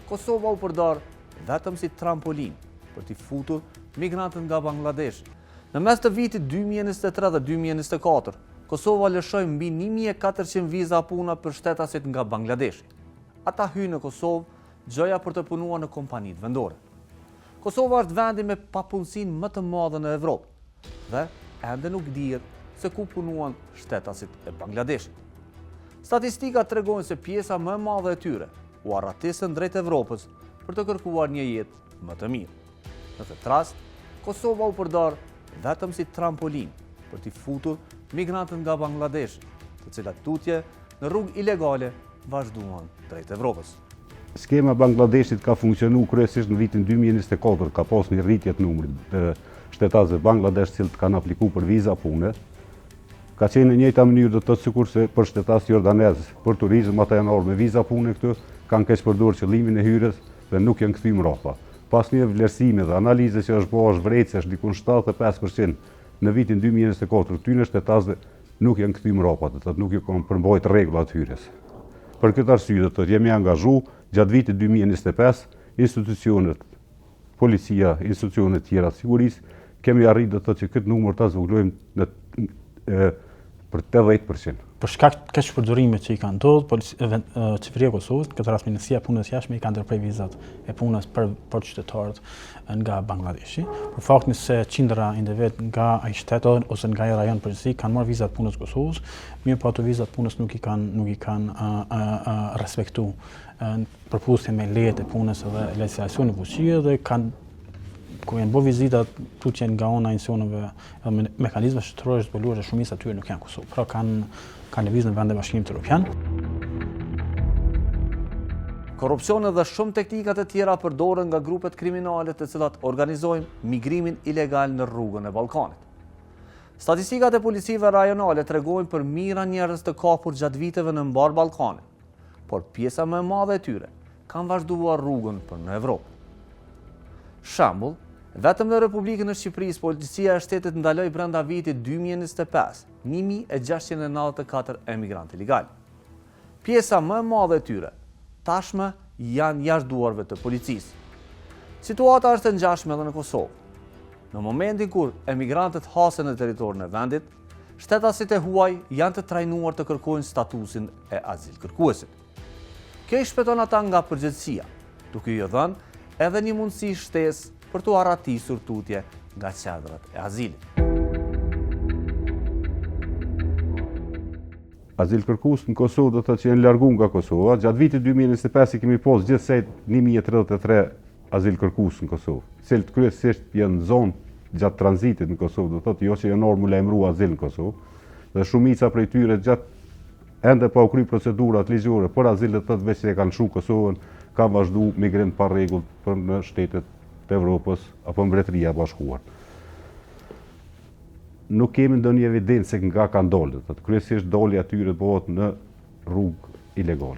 Kosova u përdor vetëm si trampolin për t'i futur migrantët nga Bangladesh. Në mes të vitit 2023 dhe 2024, Kosova lëshoi mbi 1400 viza puna për shtetasit nga Bangladeshi. Ata hynë në Kosovë gjoja për të punuar në kompanitë vendore. Kosova është vendi me papunësinë më të madhe në Evropë dhe ende nuk dihet se ku punuan shtetasit e Bangladeshit. Statistikat tregojnë se pjesa më e madhe e tyre u arratisën drejt Evropës për të kërkuar një jetë më të mirë. Në këtë rast, Kosova u përdor vetëm si trampolin për t'i futur migrantët nga Bangladesh, të cilat tutje në rrugë ilegale vazhduan drejt Evropës. Skema Bangladeshit ka funksionu kryesisht në vitin 2024, ka pas një rritje të numrit të shtetasëve Bangladesh që kanë aplikuar për viza pune. Ka qenë në njëjta mënyrë do të thotë sikurse për shtetas jordanez për turizëm ata janë orë me viza pune këtu, kanë keq përdorur qëllimin e hyrjes dhe nuk janë kthyer mbrapa. Pas një vlerësimi dhe analize që është bërë vrejtëse është dikun 75% në vitin 2024, këtyre shtetasëve nuk janë kthyer mbrapa, do të thotë nuk ju kanë përmbajtur rregullat hyrjes. Për këtë arsye do të thotë jemi angazhuar gjatë vitit 2025, institucionet, policia, institucionet tjera të sigurisë, kemi arritur do të thotë që këtë numër ta zvogëlojmë për 80%. Për shkak të keq përdorimit që i kanë ndodhur, qeveria e Kosovës, në këtë rast Ministria e Punës Jashtme, i ka ndërprer vizat e punës për qytetarët nga Bangladeshi. Për faktin se qindra individ nga ai shtet ose nga ai rajon përgjithësi kanë marrë vizat punës të Kosovës, mirë po ato vizat punës nuk i kanë respektuar në përputhje me lejet e punës dhe legjislacionin fuqie dhe kanë ku janë bërë vizitat tutje nga ana institucioneve dhe mekanizmeve shtetërore zbuluar se shumica e tyre nuk janë Kosovë, pra kanë lëvizur në vende e Bashkimit Evropian. Korrupsioni dhe shumë teknikat e tjera përdoren nga grupet kriminale të cilat organizojnë migrimin ilegal në rrugën e Ballkanit. Statistikat e policive rajonale tregojnë për mijëra njerëz të kapur gjatë viteve në mbar Ballkanin, por pjesa më e madhe e tyre kanë vazhduar rrugën për në Evropë. Shembull, vetëm në Republikën e Shqipërisë, policia e shtetit ndaloi brenda vitit 2025 1694 emigrantë ilegal. Pjesa më e madhe e tyre tashmë janë jashtë duarve të policisë. Situata është e ngjashme edhe në Kosovë. Në momentin kur emigrantët hasen në territorin e vendit, shtetasit e huaj janë të trajnuar të kërkojnë statusin e azil kërkuesit. Kjo i shpëton ata nga përgjegjësia, duke i dhënë edhe një mundësi shtesë për të arratisur tutje nga qendrat e azilit. Azil kërkues në Kosovë do të thotë që janë larguar nga Kosova. Gjatë vitit 2025 kemi pas gjithsej 1033 azil kërkues në Kosovë, cilët kryesisht janë zonë gjatë tranzitit në Kosovë, do të thotë jo që janë orë mu lajmëru azil në Kosovë, dhe shumica prej tyre gjatë ende pa u kry procedurat ligjore për azil do të thotë veç që e kanë shu Kosovën, kanë vazhdu migrim pa rregull për në shtetet të Evropës apo Mbretëria e Bashkuar. Nuk kemi ndonjë evidencë se nga kanë dalë, kryesisht dalja e tyre bëhet në rrugë ilegale.